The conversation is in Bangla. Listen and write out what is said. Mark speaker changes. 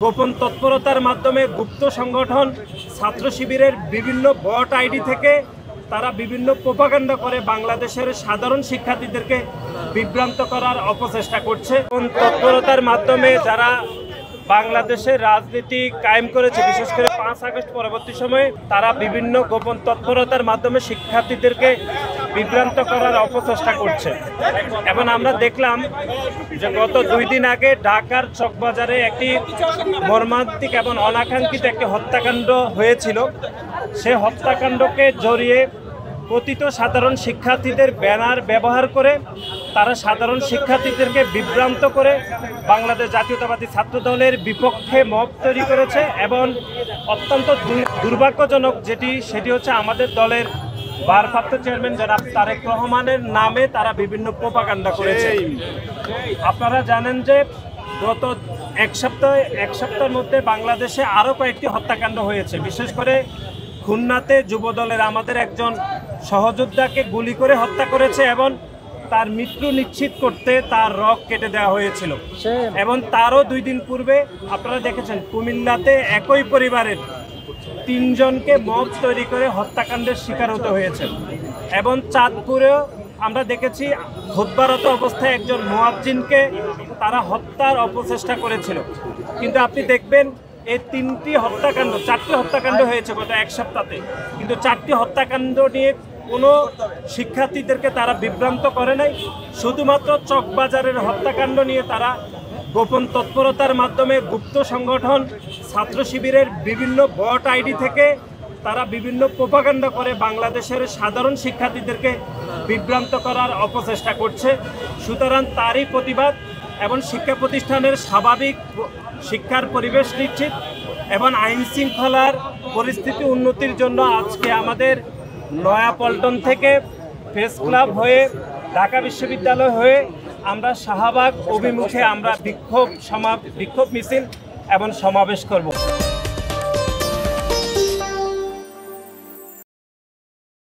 Speaker 1: গোপন তৎপরতার মাধ্যমে গুপ্ত সংগঠন ছাত্র শিবিরের বিভিন্ন বট আইডি থেকে তারা বিভিন্ন প্রোপাগান্ডা করে বাংলাদেশের সাধারণ শিক্ষার্থীদেরকে বিভ্রান্ত করার অপচেষ্টা করছে। গোপন তৎপরতার মাধ্যমে যারা বাংলাদেশের রাজনীতি কায়েম করেছে, বিশেষ করে 5 আগস্ট পরবর্তী সময়ে তারা বিভিন্ন গোপন তৎপরতার মাধ্যমে শিক্ষার্থীদেরকে বিভ্রান্ত করার অপচেষ্টা করছে। এবং আমরা দেখলাম যে গত 2 দিন আগে ঢাকার চকবাজারে একটি মর্মান্তিক এবং অনাকাঙ্ক্ষিত একটি হত্যাকাণ্ড হয়েছিল। সে হত্যাকাণ্ডকে জড়িয়ে কথিত সাধারণ শিক্ষার্থীদের ব্যানার ব্যবহার করে তারা সাধারণ শিক্ষার্থীদেরকে বিভ্রান্ত করে বাংলাদেশ জাতীয়তাবাদী ছাত্র দলের বিপক্ষে মব তৈরি করেছে। এবং অত্যন্ত দুর্ভাগ্যজনক সেটি হচ্ছে আমাদের দলের ভারপ্রাপ্ত চেয়ারম্যান জনাব তারেক রহমানের নামে তারা বিভিন্ন প্রোপাগান্ডা করেছে। আপনারা জানেন যে গত এক সপ্তাহের মধ্যে বাংলাদেশে আরও কয়েকটি হত্যাকাণ্ড হয়েছে। বিশেষ করে খুলনাতে যুবদলের আমাদের একজন সহযোদ্ধাকে গুলি করে হত্যা করেছে এবং তার মৃত্যু নিশ্চিত করতে তার রগ কেটে দেওয়া হয়েছিল। এবং তারও 2 দিন পূর্বে আপনারা দেখেছেন কুমিল্লাতে একই পরিবারের 3 জনকে মব তৈরি করে হত্যাকাণ্ডের শিকার হতে হয়েছে। এবং চাঁদপুরেও আমরা দেখেছি খুতবারত অবস্থায় একজন মুয়াজ্জিনকে তারা হত্যার অপচেষ্টা করেছিল। কিন্তু আপনি দেখবেন এই 4টি হত্যাকাণ্ড হয়েছে গত এক সপ্তাহে, কিন্তু 4টি হত্যাকাণ্ড নিয়ে কোনো শিক্ষার্থীদেরকে তারা বিভ্রান্ত করে নাই। শুধুমাত্র চকবাজারের হত্যাকাণ্ড নিয়ে তারা গোপন তৎপরতার মাধ্যমে গুপ্ত সংগঠন ছাত্র শিবিরের বিভিন্ন বট আইডি থেকে তারা বিভিন্ন প্রোপাগান্ডা করে বাংলাদেশের সাধারণ শিক্ষার্থীদেরকে বিভ্রান্ত করার অপচেষ্টা করছে। সুতরাং তারই প্রতিবাদ এবং শিক্ষা প্রতিষ্ঠানের স্বাভাবিক শিক্ষার পরিবেশ নিশ্চিত এবং আইন শৃঙ্খলার পরিস্থিতি উন্নতির জন্য আজকে আমাদের নয়াপল্টন থেকে প্রেস ক্লাব হয়ে ঢাকা বিশ্ববিদ্যালয় হয়ে আমরা শাহবাগ অভিমুখে আমরা বিক্ষোভ মিছিল এবং সমাবেশ করব।